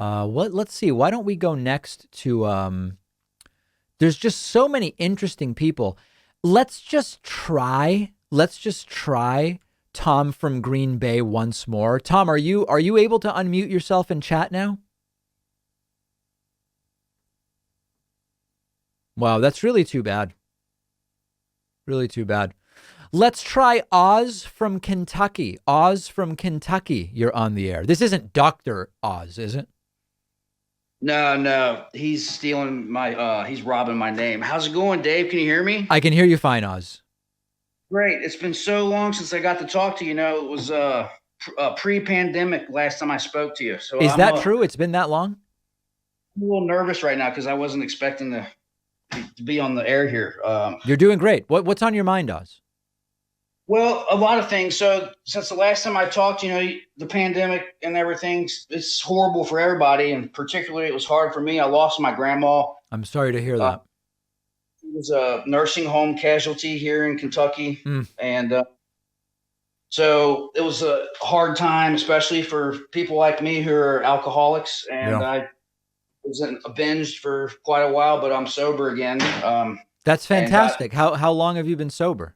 Let's see. Why don't we go next to there's just so many interesting people. Let's just try Tom from Green Bay once more. Tom, are you able to unmute yourself and chat now? Wow, that's really too bad. Really too bad. Let's try Oz from Kentucky. Oz from Kentucky, you're on the air. This isn't Dr. Oz, is it? No, no, he's stealing my he's robbing my name. How's it going, Dave? Can you hear me? I can hear you fine, Oz. Great. It's been so long since I got to talk to you. It was pre-pandemic last time I spoke to you. So Is that true? It's been that long? I'm a little nervous right now because I wasn't expecting to be on the air here. You're doing great. What's on your mind, Oz? Well, a lot of things. So since the last time I talked, the pandemic and everything, it's horrible for everybody, and particularly it was hard for me. I lost my grandma. I'm sorry to hear Uh, that. She was a nursing home casualty here in Kentucky, Mm, and so it was a hard time, especially for people like me who are alcoholics. And yeah. I was in a binge for quite a while, but I'm sober again. That's And fantastic. How long have you been sober?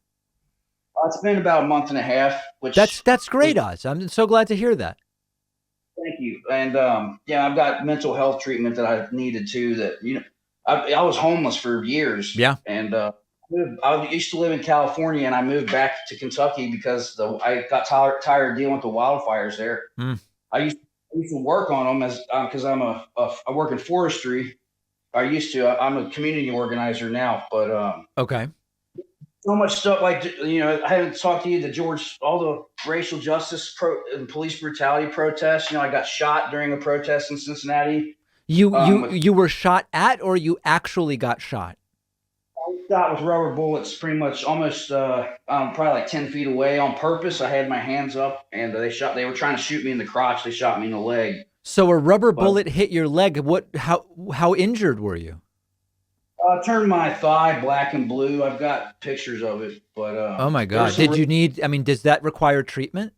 it's been about a month and a half, which That's was, great, Oz. I'm so glad to hear that. thank you. And yeah, I've got mental health treatment that I needed too. That I was homeless for years, Yeah. and I used to live in California, and I moved back to Kentucky because I got tired of dealing with the wildfires there. Mm, I used to work on them as because I work in forestry. I used to. I'm a community organizer now, but okay. so much stuff like I haven't talked to you. All the racial justice and police brutality protests. I got shot during a protest in Cincinnati. You you With you were shot at, or you actually got shot? shot with rubber bullets, pretty much almost probably like 10 feet away on purpose. I had my hands up, and they shot. They were trying to shoot me in the crotch. They shot me in the leg. So a rubber But bullet hit your leg. How injured were you? I turned my thigh black and blue. I've got pictures of it, but Oh my there's God. some. Did you need, I mean, does that require treatment?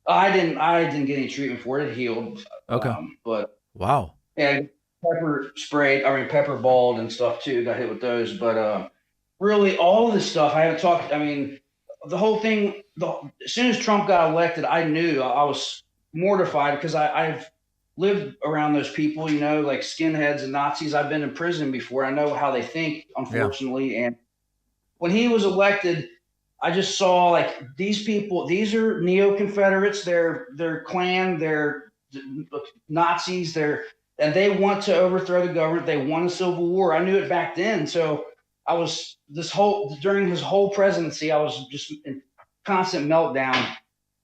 I didn't get any treatment for it. It healed, Okay. but Wow. yeah, pepper sprayed. I mean, pepper balled and stuff too. Got hit with those, but really, all of this stuff I haven't talked. I mean, the whole thing. As soon as Trump got elected, I knew I was mortified because I've lived around those people. Like skinheads and Nazis. I've been in prison before. I know how they think, Yeah. unfortunately, and when he was elected, I just saw like these people. These are neo Confederates. They're Klan. They're Nazis. And they want to overthrow the government. They want a civil war. I knew it back then. So I was during his whole presidency, I was just in constant meltdown.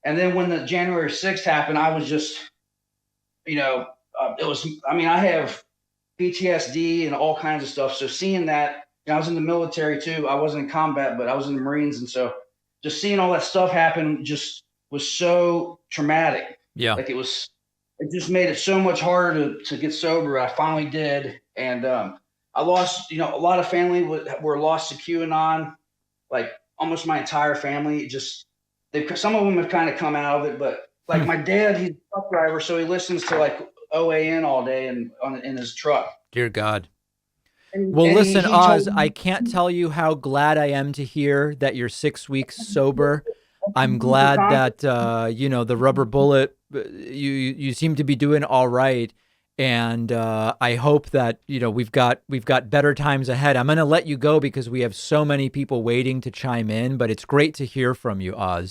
And then when the January 6th happened, I was just, it was. I mean, I have PTSD and all kinds of stuff. So seeing that, I was in the military too. I wasn't in combat, but I was in the Marines, and so just seeing all that stuff happen just was so traumatic. Yeah. Like it just made it so much harder to get sober. I finally did, and I lost. A lot of family were lost to QAnon. Like almost my entire family. Some of them have kind of come out of it, but like Hmm. my dad, he's a truck driver, so he listens to like OAN all day and in his truck. Dear God. And, Well, and he, listen, he told Oz, I me can't tell you how glad I am to hear that you're 6 weeks sober. I'm the glad con- that the rubber bullet. You seem to be doing all right, and I hope that we've got better times ahead. I'm going to let you go because we have so many people waiting to chime in, but it's great to hear from you, Oz.